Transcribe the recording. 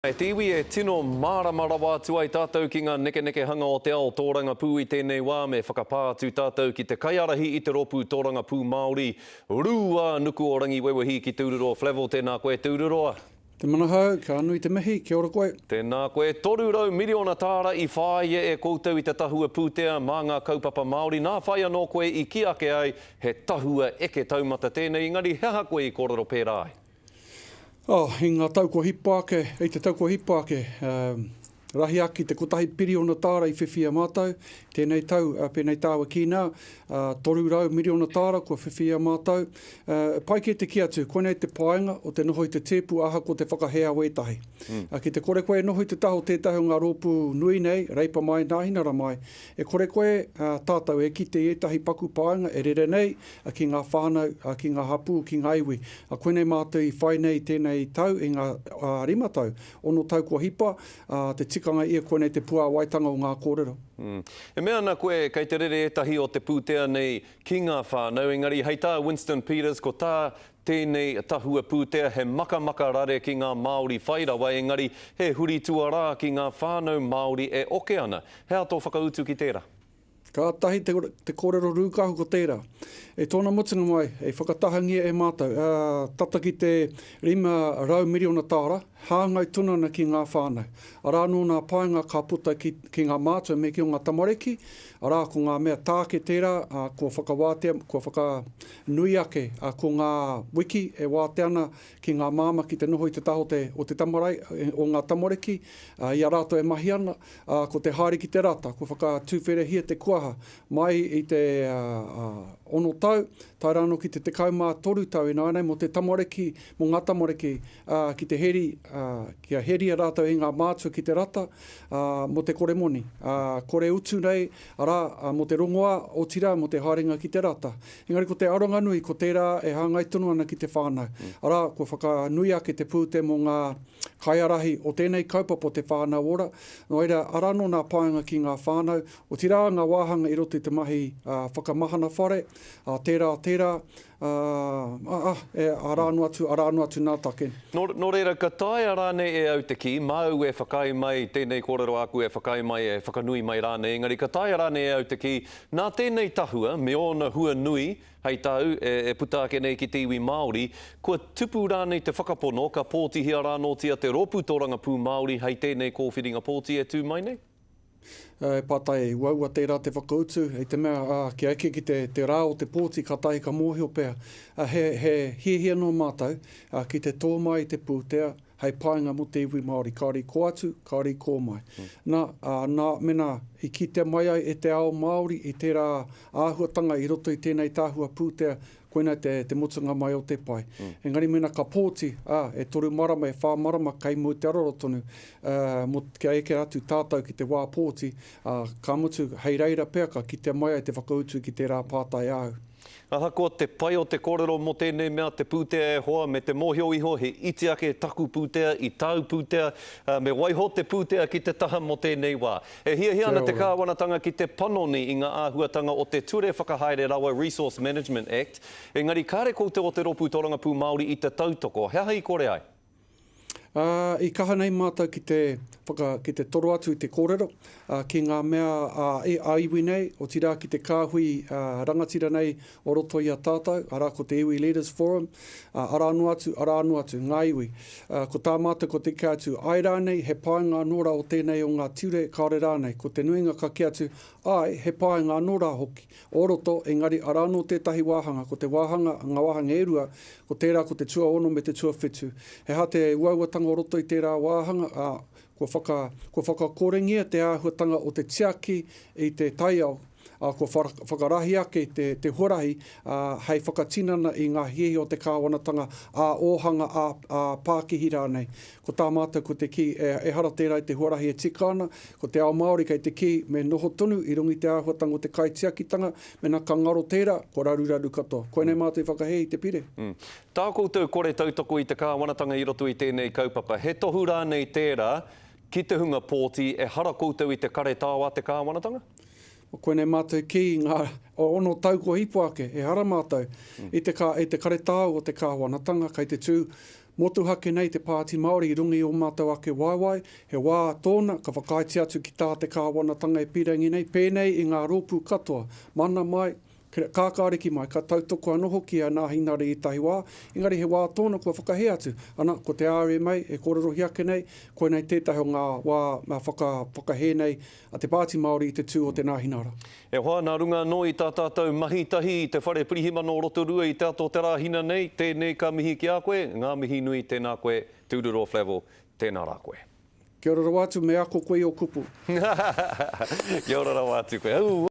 E te iwi e tino māramara wātu ai tātou ki ngā neke hanga o te ao tōranga pū i tēnei wā me whakapātu tātou ki te kaiarahi i te ropu tōranga pū Māori. Rūa nuku o rangi wewahi ki Tūruroa. Flevo, tēnā koe Tūruroa. Te manahau, ka anui te mihi, kia ora koe. Tēnā koe, 3 miliona tāra i whāia e koutou i te tahua pūtea mā ngā kaupapa Māori. Nā whai anō koe i ki ake ai he tahua eke taumata tēnei, engari hea koe i kororo pērā ai. I ngā tauko hipake, te tauko hipake, rahi aki te kotahi piriona tāra i whiwhia mātou. Tēnei tau, pēnei tāua ki nā, 3 miliona tāra kua whiwhia mātou. Pai ki te ki atu, koenei te paenga o te noho i te tēpu aha ko te whakahea wētahi. Ki te kore koe noho i te taho tētahi o ngā rōpu nui nei, reipa mai, nāhinara mai. E kore koe tātou e ki te etahi paku paenga, e rere nei, ki ngā whānau, ki ngā hapu, ki ngā iwi. Koenei mātou i whai nei tēnei tau, i ngā rima tau, ono tau kua hipa, te tikanga ia koenei te pua waitanga o ngā kōrero. E mea ana koe, kei te rere etahi o te pūtea nei ki ngā whānau, engari hei tā Winston Peters, ko tā tēnei tahua pūtea he maka rare ki ngā Māori whairawa, engari he huri tuarā ki ngā whānau Māori e oke ana. Hea tō whakautu ki tērā? Ka tahi te kōrero rūkahu ko tērā. E tōna mutunga mai, e whakatahangia e mātou. Tata ki te 5 miliona tāra, hāngai tunana ki ngā whānau. Arā nō ngā paenga ka puta ki ngā mātua me ki o ngā tamariki, arā ko ngā mea tāke tērā, ko whakawātea, ko whakanui ake, ko ngā wiki e wāte ana ki ngā māma ki te noho i te taho o te tamarai, o ngā tamariki, i a rātou e mahi ana, ko te haere ki te rata, ko whakatūwhere hia te kuaha, mai i te ono tau, tai rāno ki te 13 tau i nānei mo te tamariki, mo ngā tamariki ki te heri, kia heri a rātou i ngā mātua ki te rata, mo te kore moni. Kore utu nei, mo te rongoa o tira, mo te haringa ki te rata. Engari ko te aronga nui, ko tērā e hāngai tunu ana ki te whānau. Arā, ko whakanui ake te pūte mo ngā kaiarahi o tēnei kaupapa te whānau ora. No eira, arā no ngā paenga ki ngā whānau, o tira ngā wāhanga i roto i te mahi whakamahana whare, tērā, arānu atu nā take. No reira, ka tae rāne e au te ki, mau e whakai mai, tēnei kōrero aku e whakai mai, e whakanui mai rāne, engari ka tae rāne e au te ki, nā tēnei tahua, me ona hua nui, hei tau, e puta ake nei ki te iwi Māori, kua tupu rānei te whakapono, ka pōtihia rānotia te ropu tōranga pū Māori, hei tēnei kōwhiringa pōti e tū mai nei? Pātai, waua tērā te whakautu, hei te mea, ki ake ki te rā o te pōti, ka tahi ka mōhio pēr. He hia no mātou, ki te tōmai te pūtea, hei paenga mo te iwi Māori, kāri ko atu, kāri ko mai. Nā mena, i ki te mai ai e te ao Māori, i tērā āhuatanga i roto i tēnei tāhua pūtea, koina te mutunga mai o te pai. Engari mena ka pōti, e toru marama, e whā marama, kei mo te arorotonu, kia eke atu tātou ki te wā pōti, ka mutu hei reira peaka ki te mai ai te whakautu ki te rā pātai au. Aha ko te pai o te kōrero mo tēnei mea, te pūtea e hoa, me te mōhio iho, he iti ake taku pūtea, i tau pūtea, me waiho te pūtea ki te taha mo tēnei wā. E hia ana te kāwanatanga ki te panoni i ngā āhuatanga o te ture whakahaere rawa Resource Management Act. Engari, kāre koutou o te ropu tōranga pū Māori i te tautoko, hea hei kore ai? I kaha nei mātou ki te toro atu i te kōrero, ki ngā mea aiwi nei, o tira ki te kāhui rangatira nei o roto i a tātou, arā ko te Iwi Leaders Forum, arā anu atu, ngā iwi. Ko tā mātou ko te kia atu aira nei, he paenga nora o tēnei o ngā ture kāre rānei, ko te nuinga ka kia atu ai, he paenga nora hoki. O roto, engari arā no tētahi wāhanga, ko te wāhanga, ngā wāhanga e rua, ko tērā ko te tua ono me te tua whitu. He ha te uauatanga o roto i tērā wāhanga, ko whakakorengia te āhuatanga o te tiaki i te taiao, ko whakarahi ake te horahi, hei whakatinana i ngā hiehi o te kāwanatanga a ōhanga a Pākihi rānei. Ko tā mātou ko te ki e hara tērā i te horahi e tikana, ko te ao Māori kei te ki me noho tonu i rungi te āhuatanga o te kaitiakitanga, me nā ka ngaro tērā, ko raruraru katoa. Koe nei mātou i whakahei te pire. Tā koutou kore tautoko i te kāwanatanga i roto i tēnei kaupapa. He tohu rānei tērā, ki te hunga pōti, e hara koutou i te kare tāwa te kāwanatanga? Koe nei mātou ki ngā ono tauko hipo ake, e hara mātou, i te kare tāu o te kāwanatanga, kei te tū Motu hake nei te Pāti Māori i rungi o mātou ake waiwai, he wā tōna ka whakaiti atu ki tā te kāwanatanga e pirangi nei, pēnei i ngā rōpū katoa, mana mai, kākāriki mai, ka tautoko anoho ki a Ngāhinari i tahi wā, engari he wā tōna kua whakahe atu, ana ko te RMA e kōrero ake nei, koe nei tētahi o ngā wā whakahe nei a te Pāti Māori i te tū o te Ngāhinara. E hoa nā runga no i tā tātou mahitahi i te whare pirihima no Rotorua i te ato te rāhina nei, tēnei ka mihi ki a koe, ngā mihi nui tēnā koe, tūruro Flavel, tēnā rā koe. Kia ora wātu me ako koe o kupu. Kia ora wātu koe.